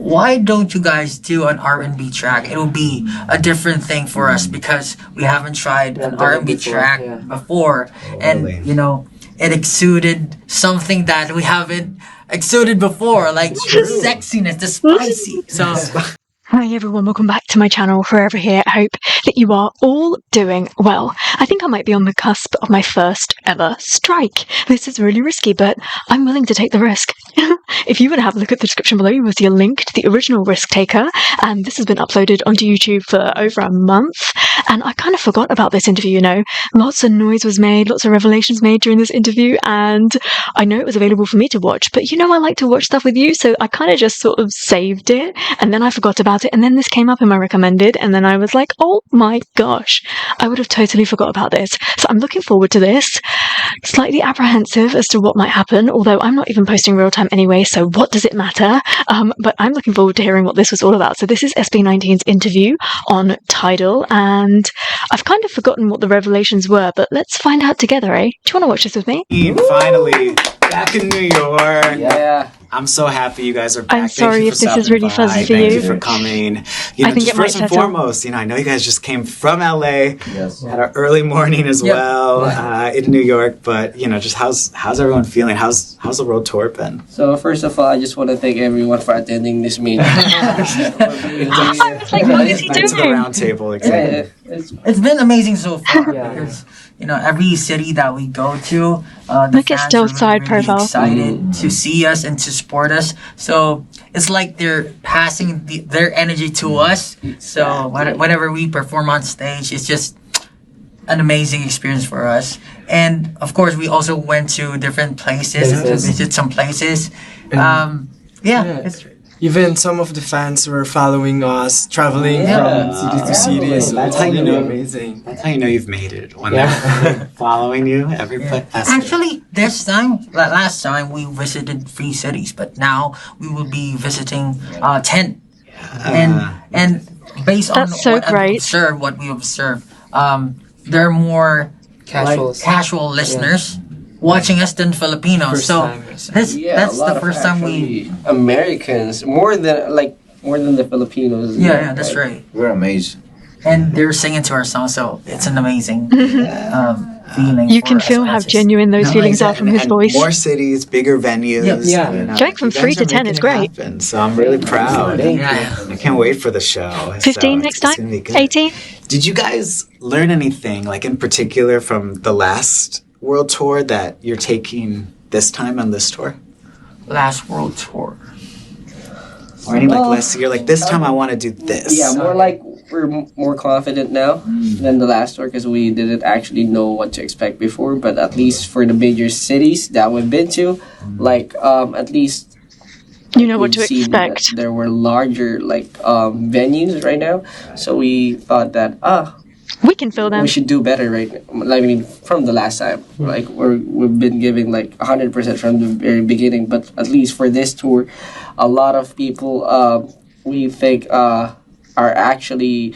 why don't you guys do an R&B track? It'll be a different thing for us because we haven't tried an R&B track before, and it exuded something that we haven't exuded before, like the sexiness, the spicy. So. Hi everyone, welcome back to my channel, Forever Here. I hope that you are all doing well. I think I might be on the cusp of my first ever strike. This is really risky, but I'm willing to take the risk. If you were to have a look at the description below, you will see a link to the original Risk Taker, and this has been uploaded onto YouTube for over a month. And I kind of forgot about this interview, Lots of noise was made, lots of revelations made during this interview, and I know it was available for me to watch, but I like to watch stuff with you, so I kind of just sort of saved it, and then I forgot about it, and then this came up in my recommended, and then I was like, oh my gosh, I would have totally forgot about this. So I'm looking forward to this. Slightly apprehensive as to what might happen, although I'm not even posting real time anyway, so what does it matter? But I'm looking forward to hearing what this was all about. So this is SB19's interview on Tidal, and I've kind of forgotten what the revelations were, but let's find out together, eh? Do you want to watch this with me? Finally, back in New York. Yeah. I'm so happy you guys are back. I'm sorry if this is really fuzzy for you. Thank you for coming. I think just first and foremost, I know you guys just came from LA, had an early morning as well in New York, but just how's everyone feeling? How's the road tour been? So first of all, I just want to thank everyone for attending this meeting. It's like, what is he doing? To the round table, exactly. It's been amazing so far because every city that we go to, the Look at fans Stealth are side really profile. excited to see us and to support us. So it's like they're passing their energy to us. So whenever we perform on stage, it's just an amazing experience for us. And of course, we also went to different places to visit some places. Even some of the fans were following us, traveling from city to city. So That's it's how you really know. amazing. That's how you know you've made it when they're following you every place. Actually, last time we visited 3 cities, but now we will be visiting 10. And based on what we observed, there are more casual listeners watching us than Filipinos. That's the first time we Americans more than the Filipinos. Yeah, that's right. We're amazed. And they're singing to our song, so it's an amazing feeling. You can feel how genuine those feelings are from his voice. More cities, bigger venues. Going from 3 to 10 is great. So I'm really proud. I can't wait for the show. 15 next time? 18? Did you guys learn anything, in particular, from the last world tour that you're taking this time on this tour? Last world tour. Or any you're this time I want to do this. Yeah, more like we're more confident now than the last tour because we didn't actually know what to expect before. But at least for the major cities that we've been to, at least you know what to expect. There were larger venues right now, so we thought that we can fill them. We should do better right now. From the last time. We've been giving 100% from the very beginning, but at least for this tour, a lot of people we think are actually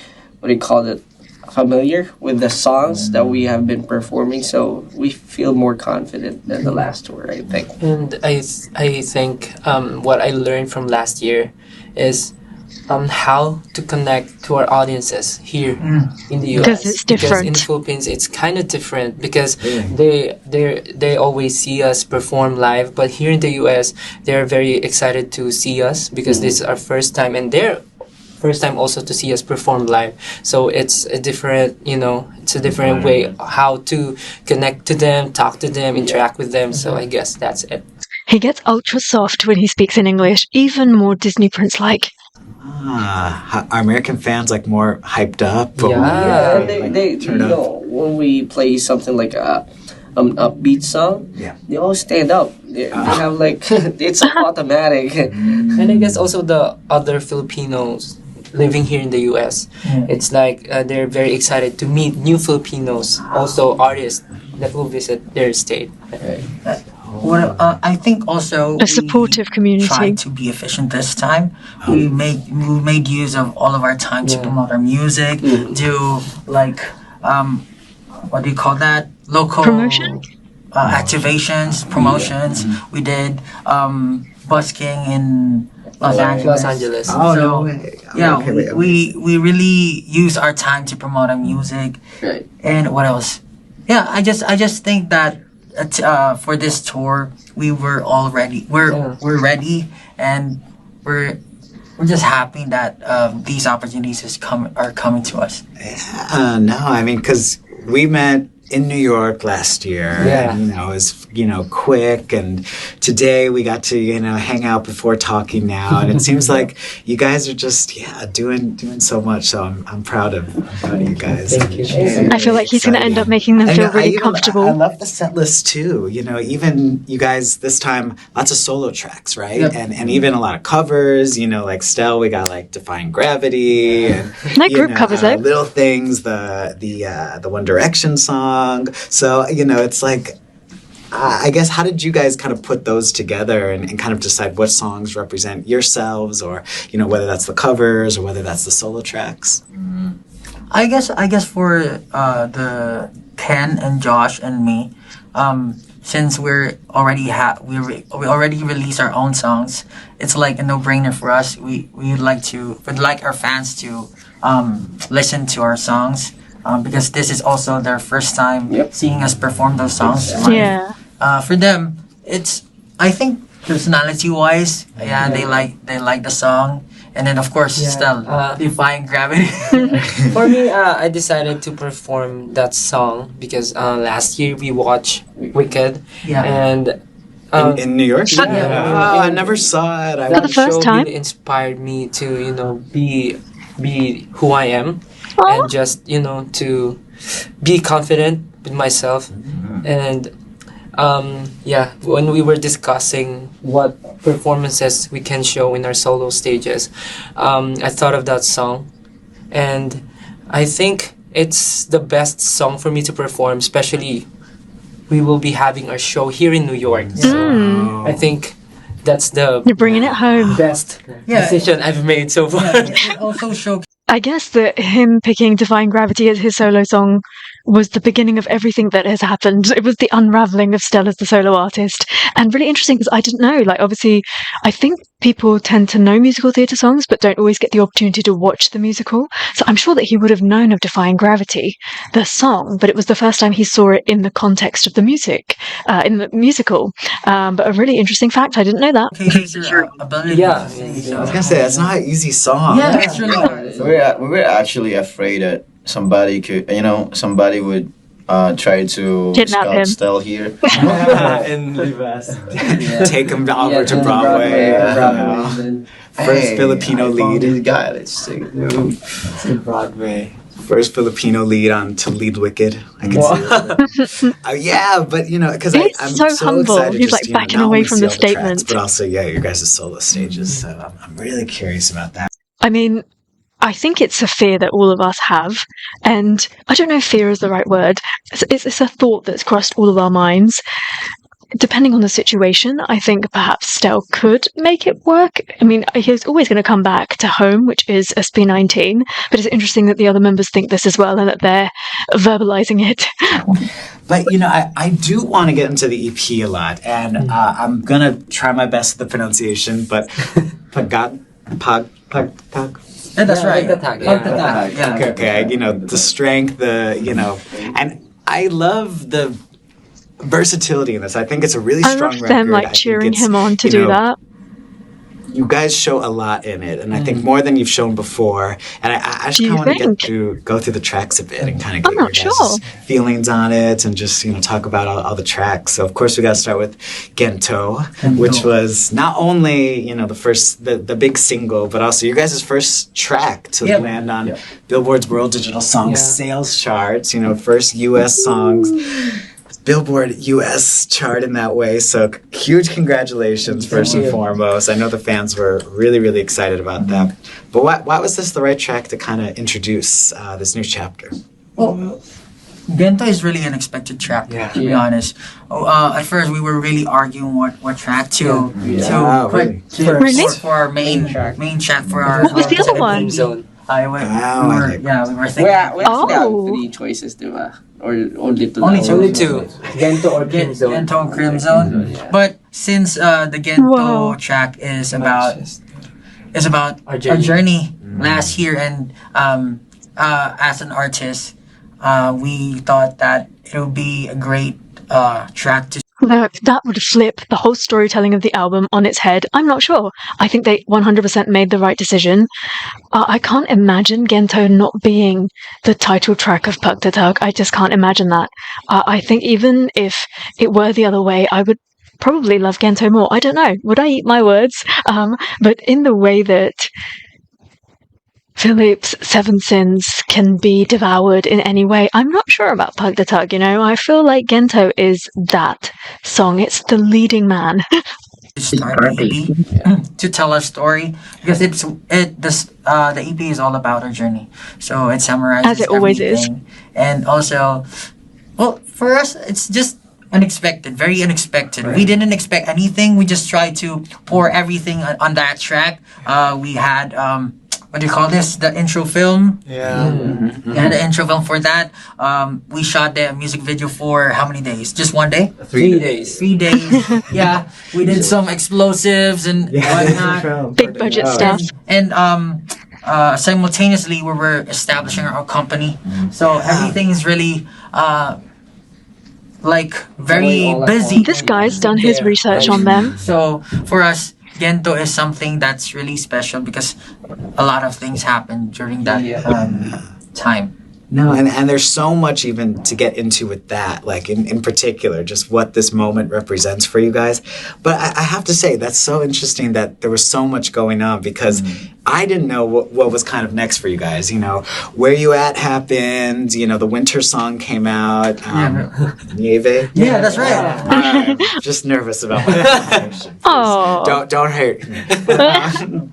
familiar with the songs that we have been performing, so we feel more confident than the last tour, I think. And I think what I learned from last year is how to connect to our audiences here in the US. Because it's different. Because in the Philippines, it's kind of different because they always see us perform live, but here in the US, they're very excited to see us because this is our first time, and their first time also to see us perform live. So it's a different, it's a different way how to connect to them, talk to them, interact with them. So I guess that's it. He gets ultra soft when he speaks in English, even more Disney Prince-like. Are American fans more hyped up? They when we play something like a upbeat song, they all stand up. They have it's automatic. And I guess also the other Filipinos living here in the US, it's they're very excited to meet new Filipinos, also artists that will visit their state. I think also a supportive community. Tried to be efficient this time. We made use of all of our time to promote our music, do what do you call that? Local promotion, activations, promotions. We did busking in Los Angeles. Los Angeles. Oh, So, no way. Yeah, Okay, wait, we really use our time to promote our music. Right. And what else? Yeah, I just think that for this tour we were all ready. We're ready, and we're just happy that these opportunities are coming to us. No, I mean, because we met in New York last year. Yeah. And, it was, quick. And today we got to, hang out before talking now. And it seems like you guys are just, doing so much. So I'm proud of you guys. Thank you. I feel like he's going to end up making them feel really comfortable. I love the set list too. Even you guys this time, lots of solo tracks, right? Yep. And even a lot of covers. Like Stell, we got like Defying Gravity and No group covers though. Little Things, the One Direction song. So it's like. I guess, how did you guys kind of put those together and kind of decide what songs represent yourselves, or whether that's the covers or whether that's the solo tracks? I guess for the Ken and Josh and me, since we already released our own songs, it's like a no-brainer for us. We'd like our fans to listen to our songs. Because this is also their first time seeing us perform those songs. Yeah. For them, I think personality-wise, they like the song, and then of course still Defying Gravity. For me, I decided to perform that song because last year we watched Wicked. Yeah. And in New York? Yeah. I never saw it. For the first time? Really inspired me to be who I am. Aw. And just to be confident with myself. And when we were discussing what performances we can show in our solo stages, I thought of that song, and I think it's the best song for me to perform, especially we will be having our show here in New York. So I think that's the You're bringing it home. best Yeah. decision I've made so far. It also shows. I guess that him picking Defying Gravity as his solo song was the beginning of everything that has happened. It was the unraveling of Stell as the solo artist. And really interesting because I didn't know. Like, obviously, I think people tend to know musical theatre songs but don't always get the opportunity to watch the musical. So I'm sure that he would have known of Defying Gravity, the song, but it was the first time he saw it in the context of the music, in the musical. But a really interesting fact, I didn't know that. Your ability. Yeah. I was gonna say that's not an easy song. Yeah, it's really hard. We were actually afraid that somebody would try to Kidnap scout him. Stell here. And leave us. Take him over to Broadway. First Filipino lead. This guy, let's take it. To Broadway. First Filipino lead to lead Wicked. I can see it. Yeah, but because He's I'm so so humble. excited. He's, just, like, backing not away only from see the all tracks, statement. but also your guys' solo stages. So I'm really curious about that. I mean, I think it's a fear that all of us have, and I don't know if fear is the right word. It's a thought that's crossed all of our minds. Depending on the situation, I think perhaps Stell could make it work. I mean, he's always going to come back to home, which is SB19, but it's interesting that the other members think this as well and that they're verbalizing it. But I do want to get into the EP a lot, and I'm gonna try my best with the pronunciation. But pag. Yeah, that's right. Pagtatag, Pagtatag, yeah. Okay. The strength, and I love the versatility in this. I think it's a really I strong love record. them I like think cheering it's, him on to you do know, that. You guys show a lot in it, and I think more than you've shown before. And I just Do you kind of want think? to go through the tracks a bit and kind of I'm get your not guys' sure. feelings on it, and just talk about all the tracks. So of course we got to start with Gento, which was not only the first the big single, but also your guys' first track to land on Billboard's World Digital Songs sales charts. First U.S. songs. Billboard US chart in that way. So huge congratulations first and foremost. I know the fans were really, really excited about that. But why was this the right track to kind of introduce this new chapter? Well, Gento is really an unexpected track, to be honest. At first, we were really arguing what track to really? Really? for our main track for our. What was the other one? Dream Zone. We were thinking. We actually have Oh. 3 choices, diba? Or only 2? Only 2. Gento or Dream Zone. Gento and Crimson. But since the Gento Whoa. track is about is about Our journey. our journey last year, and as an artist, we thought that it would be a great track to. That would flip the whole storytelling of the album on its head. I'm not sure. I think they 100% made the right decision. I can't imagine Gento not being the title track of Pug to Tug. I just can't imagine that. I think even if it were the other way, I would probably love Gento more. I don't know. Would I eat my words? But in the way that Philip's Seven Sins can be devoured in any way, I'm not sure about Pug to Tug, you know? I feel like Gento is that song. It's the leading man. Start the EP to tell our story, because the EP is all about our journey, so it summarizes As it always is. everything. And also, well, for us it's just unexpected, very unexpected. We didn't expect anything. We just tried to pour everything on that track. We had what do you call this, the intro film. Yeah. We had the intro film for that. We shot the music video for how many days? Just one day? 3 days. 3 days. Yeah, we did some explosives and whatnot. Big budget stuff. And simultaneously we were establishing our company, so everything is really like very All at busy. This guy's done his research on them. So for us, Gento is something that's really special because a lot of things happened during that time. No, and there's so much even to get into with that, like in particular, just what this moment represents for you guys. But I have to say, that's so interesting that there was so much going on, because I didn't know what was kind of next for you guys. You know, Where You At happened, you know, the winter song came out, Nieve. Yeah, that's right. I'm just nervous about my pronunciation. Oh, Don't hurt me.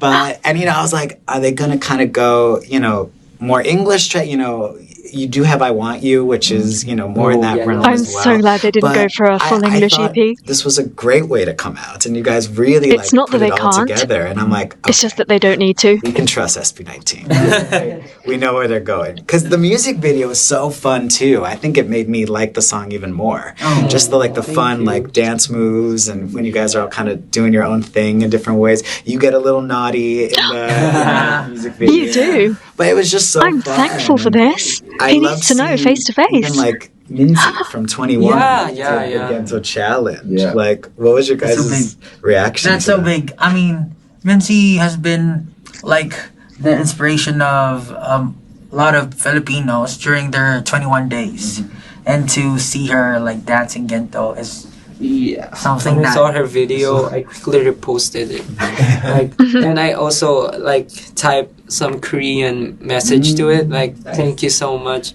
But, and you know, I was like, are they going to kind of go, you know, more English, you know, you do have I Want You, which is, you know, more in that realm I'm as well. so glad they didn't But go for a full I English thought EP. this was a great way to come out, and you guys really It's not put that it they all can't. together, and I'm like, It's just that they don't need to. we can trust SB19. We know where they're going. Because the music video is so fun too. I think it made me like the song even more. Just the fun dance moves, and when you guys are all kind of doing your own thing in different ways. You get a little naughty in the music video. You do. But it was just so I'm fun. thankful for this. I He love needs to know seeing face to face. Even Minzy from 21. Yeah, did yeah, the yeah. Gento challenge. Yeah. Like, what was your That's so guys' reaction? That's to so that? big. I mean, Mincy has been like the inspiration of a lot of Filipinos during their 21 days. And to see her like dancing Gento is something When I that saw her video, I quickly reposted it. And I also typed some Korean message to it, like thank you so much.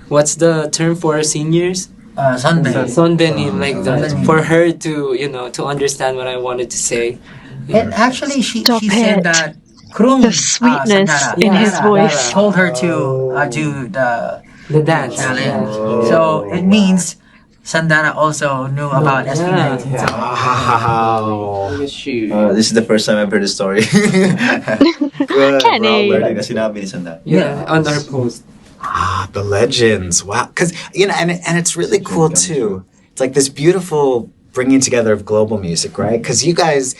What's the term for seniors? Sunday. Sonbenim, like that, Sonbenim. for her to to understand what I wanted to say. And actually, she Stop said it. that Krung, The sweetness Sandara, in his voice. told her to do The dance. challenge. Yeah. So it means Sandara also knew about Yeah. SB19. Yeah. Wow. This is the first time I've heard the story. Good. Kenny. We're all learning na sinabi ni Sanda. Yeah, on her post. The legends. Wow. Because, you know, and it's really cool too. It's like this beautiful bringing together of global music, right? Because you guys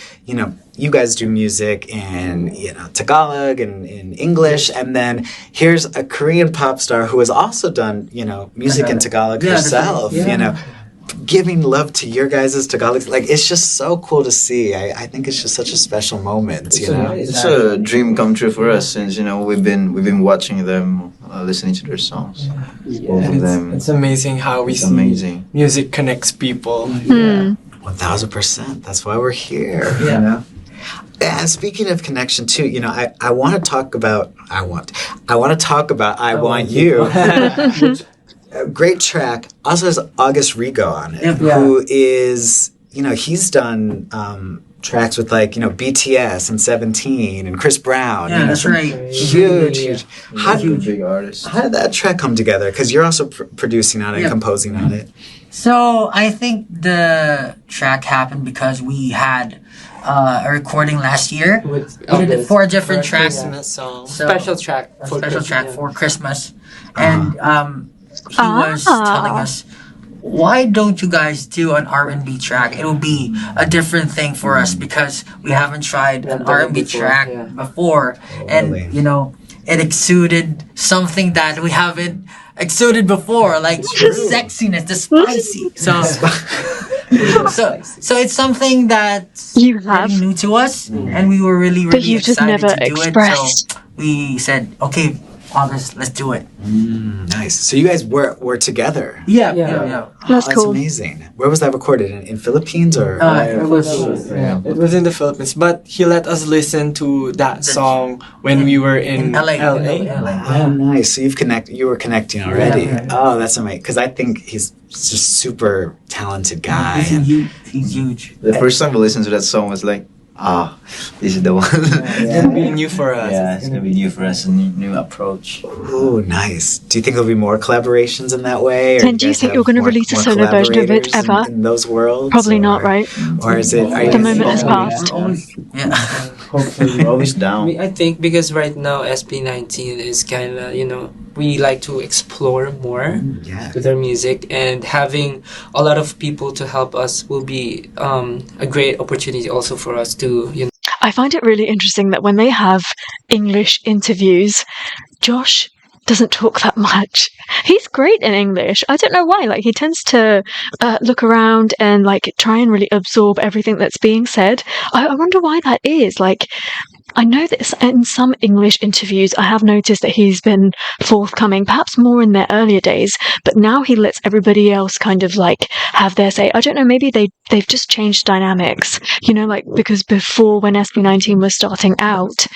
do music in, Tagalog and in English. And then here's a Korean pop star who has also done, music in Tagalog herself, giving love to your guys' Tagalog. Like, it's just so cool to see. I think it's just such a special moment, It's a dream come true for us, since we've been watching them, listening to their songs. Both of them. It's amazing how we It's see amazing. music connects people. 1000%. That's why we're here. Yeah. And speaking of connection too, I want to talk about I Want You. A great track. Also has August Rigo on it, who is, he's done tracks with BTS and 17 and Chris Brown. Yeah, that's right. Huge. How Big artist. did that track come together? Because you're also producing on it, and composing on it. So I think the track happened because we had a recording last year. We did 4 different tracks. Christmas song. So, Special track. a special track for Christmas. And he was telling us why don't you guys do an R&B track? It will be a different thing for us because we haven't tried an done it R&B before, track yeah. before, and Totally. you know, it exuded something that we haven't exuded before, like the sexiness, the spicy. So it's something that's You have. really new to us, and we were really But you've just excited never to do it. expressed. So we said, okay, August, let's do it. Nice. So you guys were together. Yeah. That's That's cool. amazing. Where was that recorded? In Philippines or? It was It was in the Philippines, but he let us listen to that song when we were in LA. Oh, nice. So you were connecting already. Oh, that's amazing. Because I think he's just super talented guy. He's huge. The first time we listened to that song was like, this is the one. It's gonna be new for us. Yeah, it's gonna be new for us, a new approach. Oh, nice. Do you think there'll be more collaborations in that way? Or And do you guys think have you're gonna more- release a more solo version of it collaborators ever? in those worlds? Probably or- not, right? Or is it? Are you The guys- moment has passed. Yeah. Hopefully. We're always down. I think because right now SB19 is kind of, we like to explore more Yeah. with our music, and having a lot of people to help us will be a great opportunity also for us to, I find it really interesting that when they have English interviews, Josh doesn't talk that much. He's great in English. I don't know why. Like, he tends to look around and like try and really absorb everything that's being said. I wonder why that is. Like, I know that in some English interviews, I have noticed that he's been forthcoming, perhaps more in their earlier days, but now he lets everybody else kind of like have their say. I don't know, maybe they've just changed dynamics, like because before when SB19 was starting out,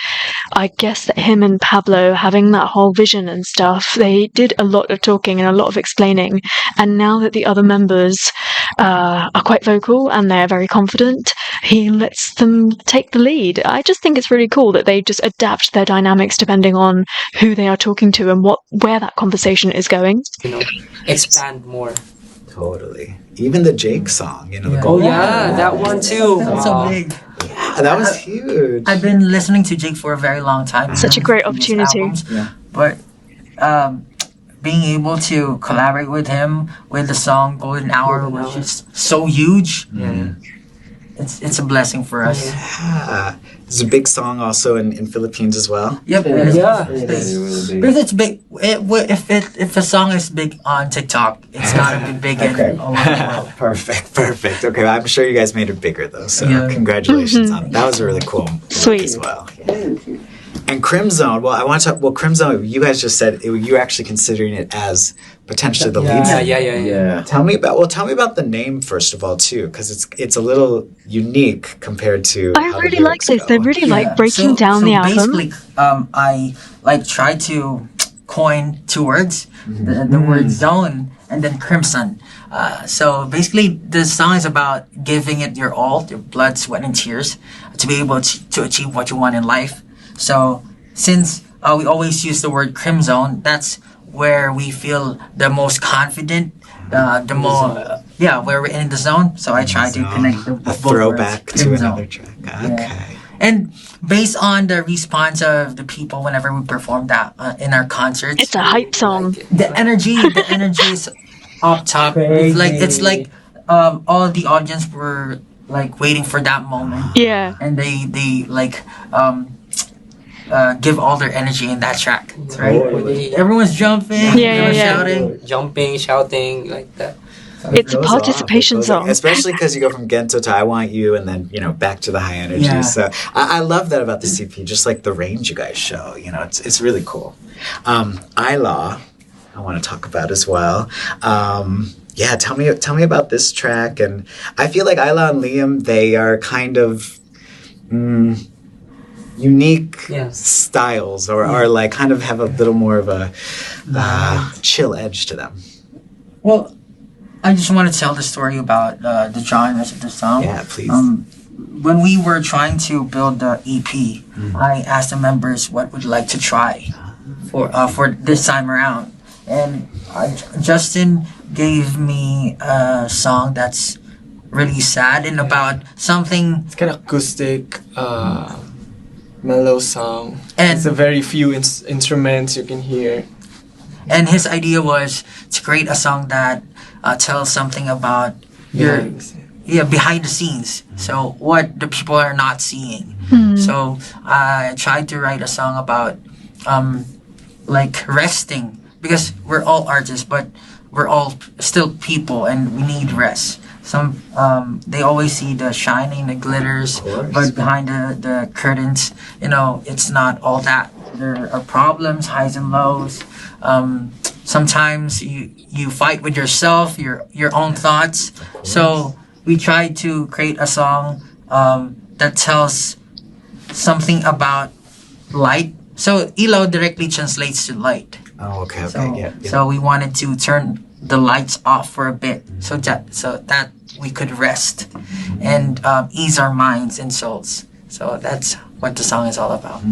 I guess that him and Pablo having that whole vision and stuff, they did a lot of talking and a lot of explaining. And now that the other members are quite vocal and they're very confident, he lets them take the lead. I just think it's really cool that they just adapt their dynamics depending on who they are talking to and where that conversation is going. expand more. Totally. Even the Jake song, the Yeah. Golden Yeah, that one too. That's so big. that was huge. I've been listening to Jake for a very long time. Such a great His opportunity. albums, Yeah. But being able to collaborate with him with the song Golden Hour was just so huge. Yeah. It's a blessing for us. Yeah. There's a big song also in Philippines as well. Yep. Yeah. Because it's big. If a song is big on TikTok, it's gotta be big in all over the world. Perfect. Okay, I'm sure you guys made it bigger though. So Yeah. congratulations on it. That was a really cool one Sweet. as well. And Crimzone, well, I want to talk. Well, Crimzone, you guys just said you're actually considering it as potentially the lead. Yeah. Tell me about the name first of all too, because it's a little unique compared to. I how the really like lyrics this. go. They really like Yeah. breaking down the album. Basically, I like try to coin two words: the word zone and then crimson. So basically, the song is about giving it your all, your blood, sweat, and tears, to be able to achieve what you want in life. So since we always use the word crimson, that's where we feel the most confident, the more where we're in the zone. So I try to connect the A both throwback words, to crimson. another track. Okay. And based on the response of the people whenever we perform that in our concerts, It's a hype song. the energy is up top. It's like all the audience were like waiting for that moment, Yeah. and they like give all their energy in that track, right? Everyone's jumping, everyone's shouting. Jumping, shouting, like that. It's a Goes participation off. It goes off. song. Especially because you go from Gento to I Want You and then, back to the high energy. Yeah. So I love that about the CP, just like the range you guys show. It's really cool. Law, I want to talk about as well. Tell me about this track. And I feel like Isla and Liam, they are kind of unique styles or like kind of have a little more of a chill edge to them. Well, I just want to tell the story about the genres of the song. Yeah, please. When we were trying to build the EP, I asked the members what would like to try for this time around, and Justin gave me a song that's really sad and about something. It's kind of acoustic, mellow song. And- it's a very few instruments you can hear. And his idea was to create a song that tells something about your behind the scenes. So what the people are not seeing. So I tried to write a song about like resting, because we're all artists, but we're all still people and we need rest. Some they always see the shining, the glitters, but behind the curtains, it's not all that. There are problems, highs and lows. Sometimes you fight with yourself, your own thoughts. So we tried to create a song that tells something about light. So ilaw directly translates to light. Oh, okay, So we wanted to turn the lights off for a bit, so that we could rest and ease our minds and souls. So that's what the song is all about.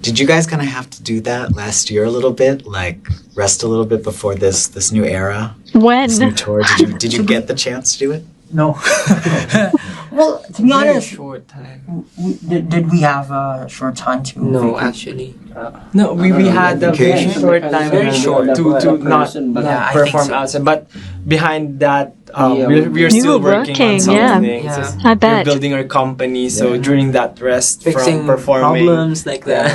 Did you guys kind of have to do that last year a little bit, like rest a little bit before this new era, When? this new tour? Did you get the chance to do it? No. Well, to be Very honest, short time. did we have a short time to? No, vacate? actually. No, we had a very Vacation. short time, Very short. to not Yeah, I think perform so. outside. But behind that, Yeah, we're You still were working working, on yeah. something. Yeah. So I we're bet. building our company. So during that rest Fixing from performing, problems like that.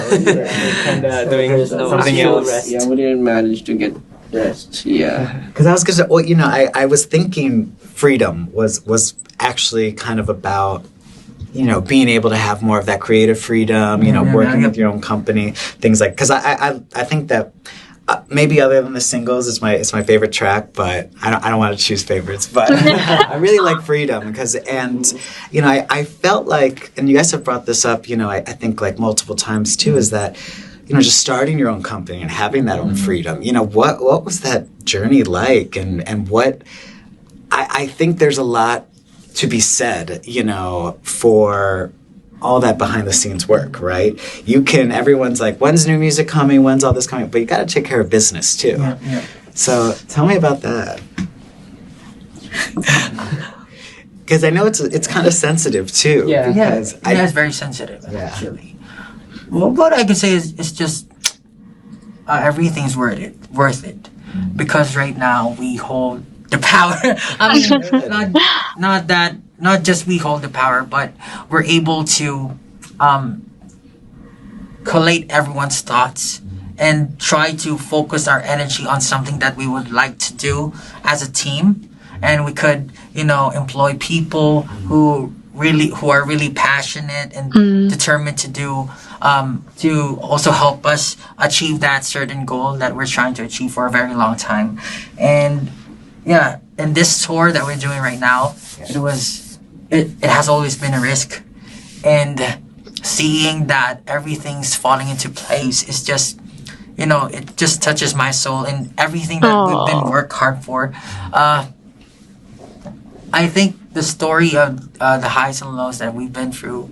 and doing There's no something actual else. rest. Yeah, we didn't manage to get rest. Yeah. Because I was gonna, I was thinking freedom was actually kind of about, being able to have more of that creative freedom, working with your own company, things like. Because I think that maybe other than the singles, it's my favorite track, but I don't want to choose favorites, but I really like freedom because I felt like, and you guys have brought this up, I think like multiple times too, is that. Just starting your own company and having that own freedom. What was that journey like? And what I think there's a lot to be said, for all that behind the scenes work, right? Everyone's like, when's new music coming? When's all this coming? But you got to take care of business too. Yeah. So tell me about that. Because I know it's kind of sensitive too. Yeah. Because It's very sensitive, Yeah. actually. Well, what I can say is it's just everything's worth it, because right now we hold the power. I mean, not just we hold the power, but we're able to collate everyone's thoughts and try to focus our energy on something that we would like to do as a team, and we could employ people who are really passionate and determined to do to also help us achieve that certain goal that we're trying to achieve for a very long time. And and this tour that we're doing right now, it has always been a risk, and seeing that everything's falling into place is just it just touches my soul, and everything that we've been worked hard for. I think the story of the highs and lows that we've been through,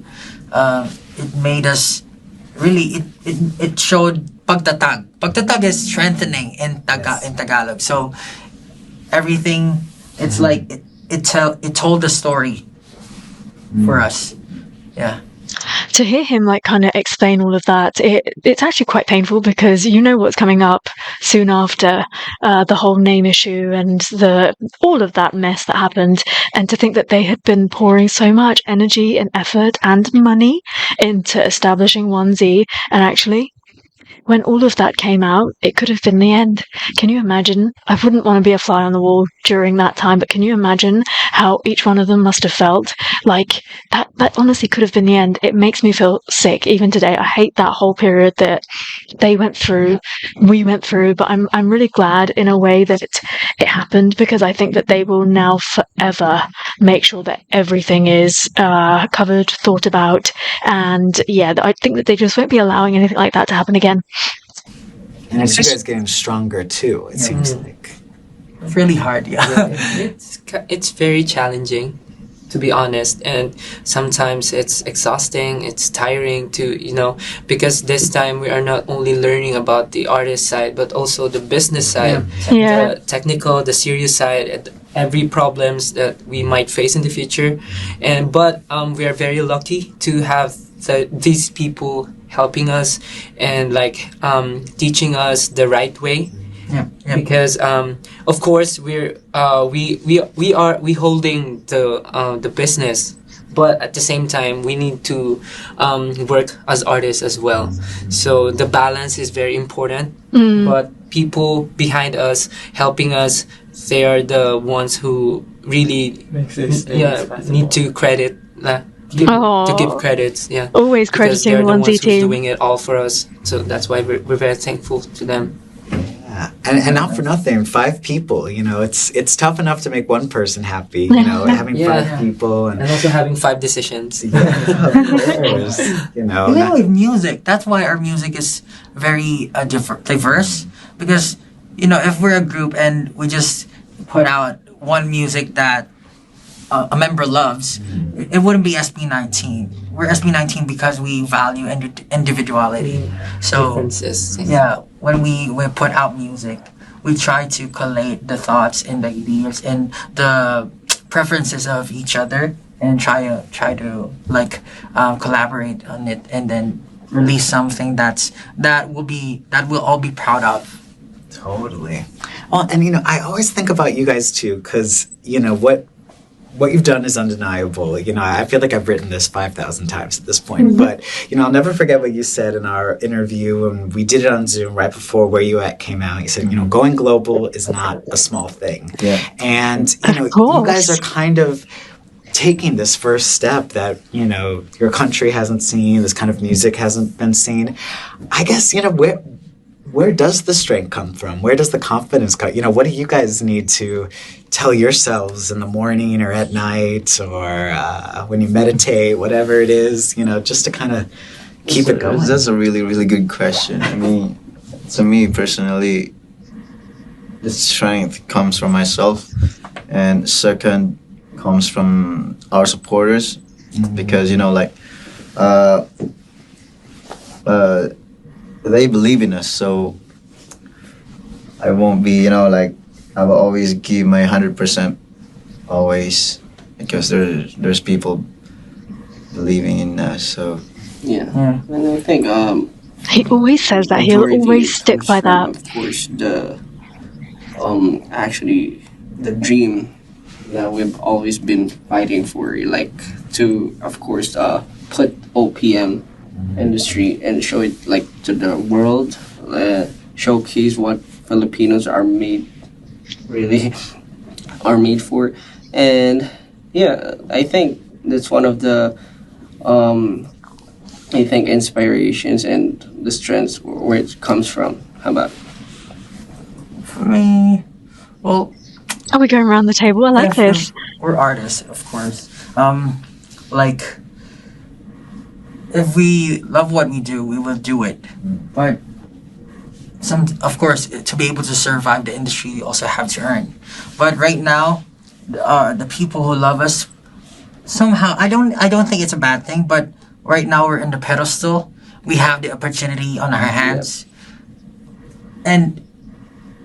it made us really. It showed pagtatag. Pagtatag is strengthening in Tagalog. So everything, it's like it told the story for us. Yeah. To hear him kind of explain all of that, it's actually quite painful, because what's coming up soon after the whole name issue and all of that mess that happened, and to think that they had been pouring so much energy and effort and money into establishing 1Z, and actually when all of that came out, it could have been the end. Can you imagine? I wouldn't want to be a fly on the wall during that time, but can you imagine how each one of them must have felt? Like, that honestly could have been the end. It makes me feel sick even today. I hate that whole period that they went through, we went through, but I'm really glad in a way that it happened, because I think that they will now forever make sure that everything is covered, thought about, and I think that they just won't be allowing anything like that to happen again. And it's you guys getting stronger too, it seems like. It's really hard, It's very challenging, to be honest, and sometimes it's exhausting, it's tiring to because this time we are not only learning about the artist side, but also the business side, Yeah. the technical, the serious side, and every problems that we might face in the future. But we are very lucky to have these people helping us and teaching us the right way, Yeah. Because of course we holding the business, but at the same time we need to work as artists as well. So the balance is very important. But people behind us helping us, they are the ones who really Makes this need to credit to give credits, Always because they're crediting the onesie ones who's team. doing it all for us. So that's why we're very thankful to them. Yeah. And not for nothing, 5 people, it's tough enough to make one person happy, having 5 people And also having 5 decisions. yeah, of course, Even with music, that's why our music is very diverse. Because if we're a group and we just put out one music that a member loves, it wouldn't be SB19. We're SB19 because we value individuality. So Differences. yeah, when we put out music, we try to collate the thoughts and the ideas and the preferences of each other, and try to collaborate on it, and then release something that we'll all be proud of. Totally. Well, and I always think about you guys too, because what you've done is undeniable. I feel like I've written this 5,000 times at this point, but I'll never forget what you said in our interview, and we did it on Zoom right before Where You At came out. You said, going global is not a small thing. Yeah. And you guys are kind of taking this first step that your country hasn't seen, this kind of music hasn't been seen. I guess where does the strength come from? Where does the confidence come? What do you guys need to tell yourselves in the morning or at night, or when you meditate, whatever it is, just to kind of keep it going? That's a really, really good question. I mean, to me personally, the strength comes from myself, and second comes from our supporters, because they believe in us, so I won't be, I will always give my 100%, always, because there's people believing in us. So And I think He always says that. He'll majority always stick comes by from, that. Of course, the actually the dream that we've always been fighting for, to, of course, put OPM industry and show it to the world, showcase what Filipinos are made for. And I think that's one of the inspirations and the strengths where it comes from. How about For me, well, Are we going around the table? I like this. We're artists, of course. If we love what we do, we will do it. But of course, to be able to survive the industry, you also have to earn. But right now, the people who love us, somehow, I don't think it's a bad thing. But right now, we're in the pedestal. We have the opportunity on our hands, and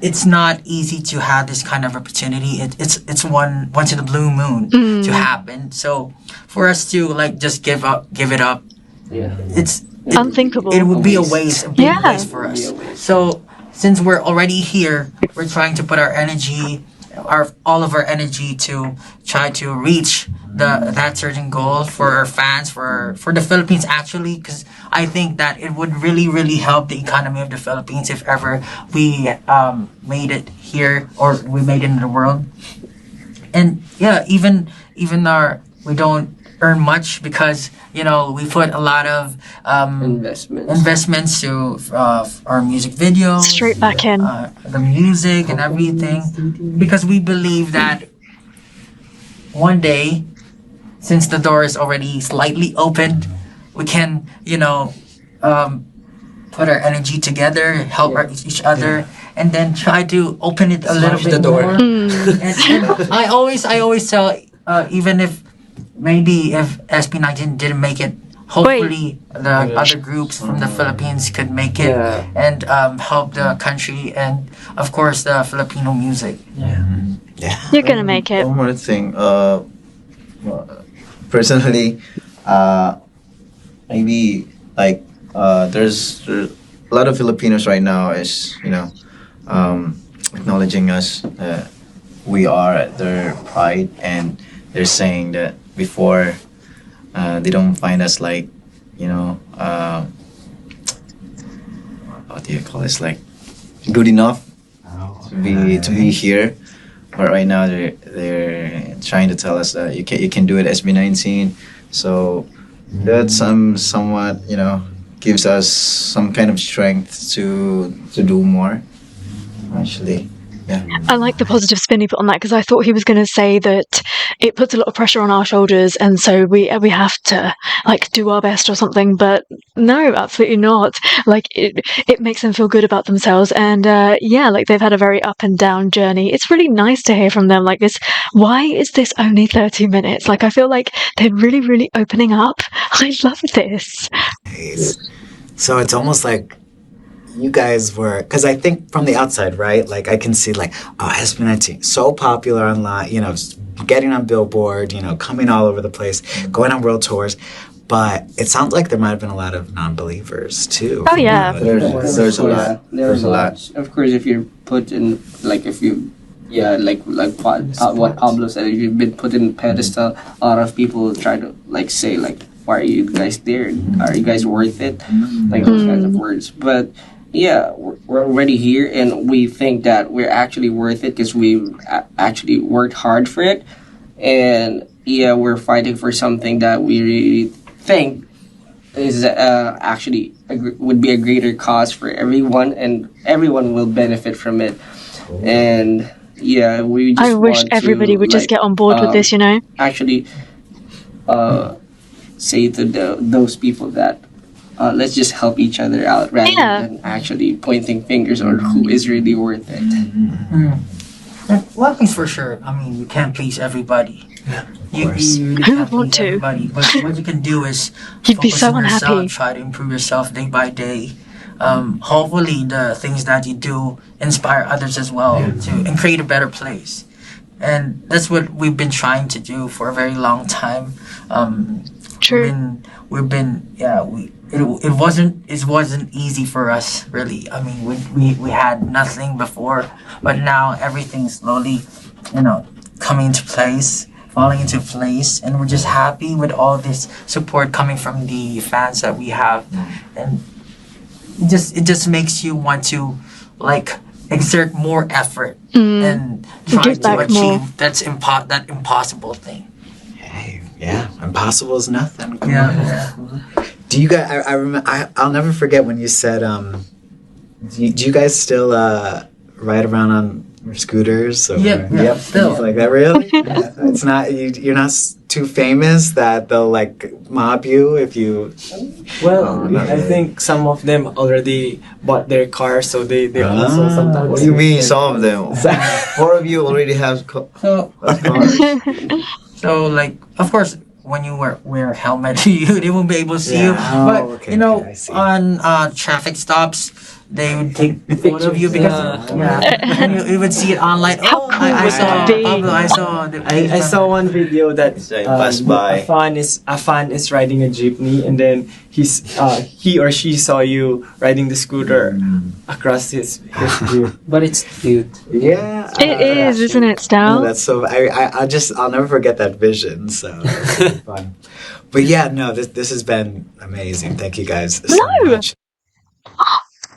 it's not easy to have this kind of opportunity. It's once in a blue moon to happen. So for us to just give it up, it's unthinkable. It would be a waste, a big waste for us. So since we're already here, we're trying to put our energy, all of our energy to try to reach that certain goal for our fans, for the Philippines actually, because I think that it would really, really help the economy of the Philippines if ever we made it here, or we made it in the world. And even we don't earn much, because we put a lot of investments to our music videos, Straight back in. the music and everything, because we believe that one day, since the door is already slightly opened, we can put our energy together, help each other, and then try to open it a little bit the door. more. And I always tell, even if SB19 didn't make it, hopefully the other groups from the Philippines could make it and help the country and of course the Filipino music. You're gonna make it. one more thing. Personally, maybe there's a lot of Filipinos right now is acknowledging us. We are their pride, and they're saying that before they don't find us like, you know, what do you call this, like good enough to be here. But right now they're trying to tell us that you can do it SB19. So that somewhat, you know, gives us some kind of strength to do more. Actually, yeah. I like the positive spin he put on that, because I thought he was going to say that it puts a lot of pressure on our shoulders, and so we have to like do our best or something. But no, absolutely not. Like it makes them feel good about themselves, and yeah, like they've had a very up and down journey. It's really nice to hear from them like this. Why is this only 30 minutes? Like I feel like they're really, really opening up. I love this. So it's almost like you guys were, because I think from the outside, right? Like I can see like, oh, SB19 so popular online, you know, getting on Billboard, you know, coming all over the place, going on world tours. But it sounds like there might have been a lot of non-believers too. Oh yeah, There's a lot. There's a lot. Of course, if you're put in, like if you, like what Pablo said, if you've been put in pedestal, a lot of people try to like say like, why are you guys there? Are you guys worth it? Like those kinds of words. But yeah, we're already here, and we think that we're actually worth it because we've actually worked hard for it. And yeah, we're fighting for something that we really think is actually would be a greater cause for everyone, and everyone will benefit from it. And yeah, we just I wish want everybody to, would just get on board with this, you know? Actually, say to those people that let's just help each other out rather than actually pointing fingers on who is really worth it. One thing's for sure. I mean, you can't please everybody. You really Who can't would want please to? everybody. But what you can do is You'd be focus so on yourself, unhappy. try to improve yourself day by day. Hopefully, the things that you do inspire others as well and create a better place. And that's what we've been trying to do for a very long time. True. It wasn't easy for us really. I mean, we had nothing before, but now everything's slowly, you know, falling into place, and we're just happy with all this support coming from the fans that we have, and it just makes you want to like exert more effort and try Give to back achieve more. that impossible thing. Hey, yeah, impossible is nothing. Come on. Yeah. Do you guys? I remember. I'll never forget when you said. Do you guys still ride around on scooters? Or, Yep, still. Things like that. Really? It's not. You're not too famous that they'll like mob you if you. Well, not I really. think some of them already bought their car, so they also sometimes. What do you mean, some of them? 4 of you already have So cars. So, like, of course, when you wear a helmet, they won't be able to see you. Yeah. But Oh, okay, you know, okay, I see. on traffic stops, they would take a photo of you because and you would see it online. How Oh, cool I would saw that be? Pablo. I saw. I saw one video that Pass by. a fan is riding a jeepney, and then he or she saw you riding the scooter across his view. But it's cute. Yeah. It is, isn't it, Oh, Stal? that's so. I'll never forget that vision. So it's fun. But yeah, no, this has been amazing. Thank you guys so No. much.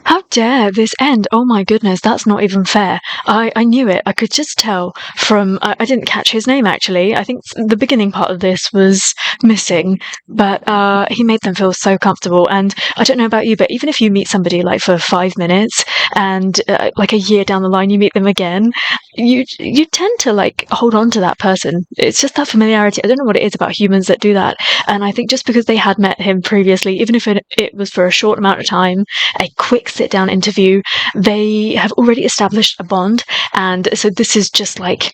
How dare this end? Oh my goodness, that's not even fair. I knew it. I could just tell from. I didn't catch his name actually. I think the beginning part of this was missing, but he made them feel so comfortable. And I don't know about you, but even if you meet somebody like for 5 minutes and like a year down the line you meet them again, you tend to like hold on to that person. It's just that familiarity. I don't know what it is about humans that do that. And I think just because they had met him previously, even if it was for a short amount of time, a quick sit down interview, they have already established a bond. And so this is just like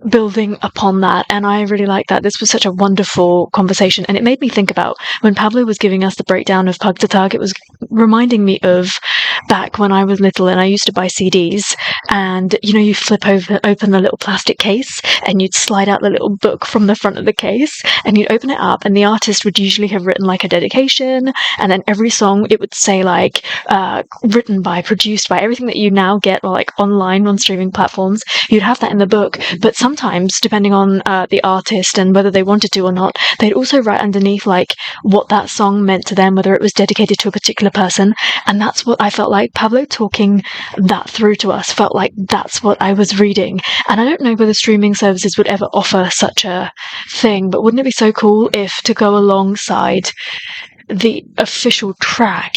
building upon that, and I really like that. This was such a wonderful conversation, and it made me think about when Pablo was giving us the breakdown of Pug to Thug. It was reminding me of back when I was little and I used to buy CDs, and you flip open the little plastic case and you'd slide out the little book from the front of the case and you'd open it up, and the artist would usually have written like a dedication, and then every song it would say like written by, produced by, everything that you now get like online on streaming platforms. You'd have that in the book, but sometimes depending on the artist and whether they wanted to or not, they'd also write underneath like what that song meant to them, whether it was dedicated to a particular person. And that's what I felt like Pablo talking that through to us felt like that's what I was reading. And I don't know whether streaming services would ever offer such a thing, but wouldn't it be so cool if, to go alongside the official track,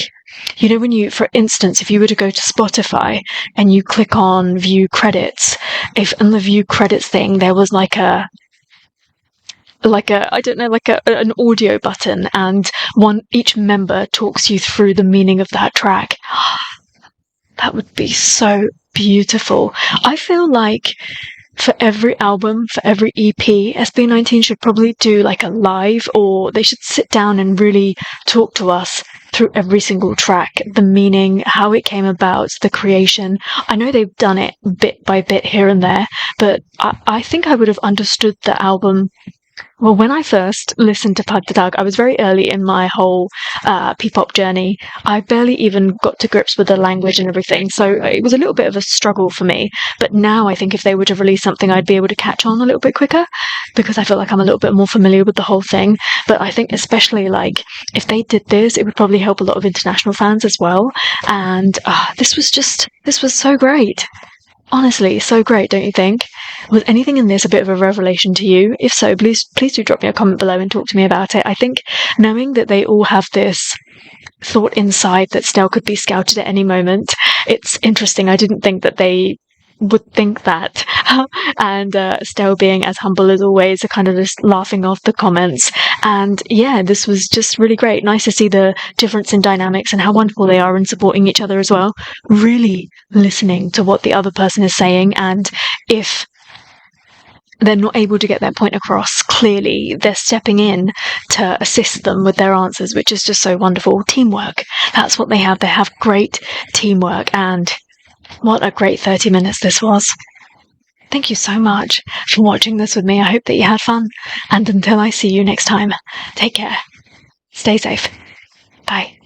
when you, for instance, if you were to go to Spotify and you click on view credits, if in the view credits thing there was like an audio button, and each member talks you through the meaning of that track, that would be so beautiful. I feel like for every album, for every EP, SB19 should probably do like a live, or they should sit down and really talk to us through every single track, the meaning, how it came about, the creation. I know they've done it bit by bit here and there, but I think I would have understood the album. Well, when I first listened to Tidal, I was very early in my whole P-pop journey. I barely even got to grips with the language and everything, so it was a little bit of a struggle for me. But now I think if they were to release something, I'd be able to catch on a little bit quicker, because I feel like I'm a little bit more familiar with the whole thing. But I think especially like if they did this, it would probably help a lot of international fans as well. And this was so great. Honestly, so great, don't you think? Was anything in this a bit of a revelation to you? If so, please do drop me a comment below and talk to me about it. I think knowing that they all have this thought inside that Stell could be scouted at any moment, it's interesting. I didn't think that they would think that. And Stell being as humble as always, kind of just laughing off the comments. And yeah, this was just really great. Nice to see the difference in dynamics and how wonderful they are in supporting each other as well. Really listening to what the other person is saying, and if they're not able to get their point across clearly, they're stepping in to assist them with their answers, which is just so wonderful. Teamwork. That's what they have. They have great teamwork, and what a great 30 minutes this was. Thank you so much for watching this with me. I hope that you had fun. And until I see you next time, take care. Stay safe. Bye.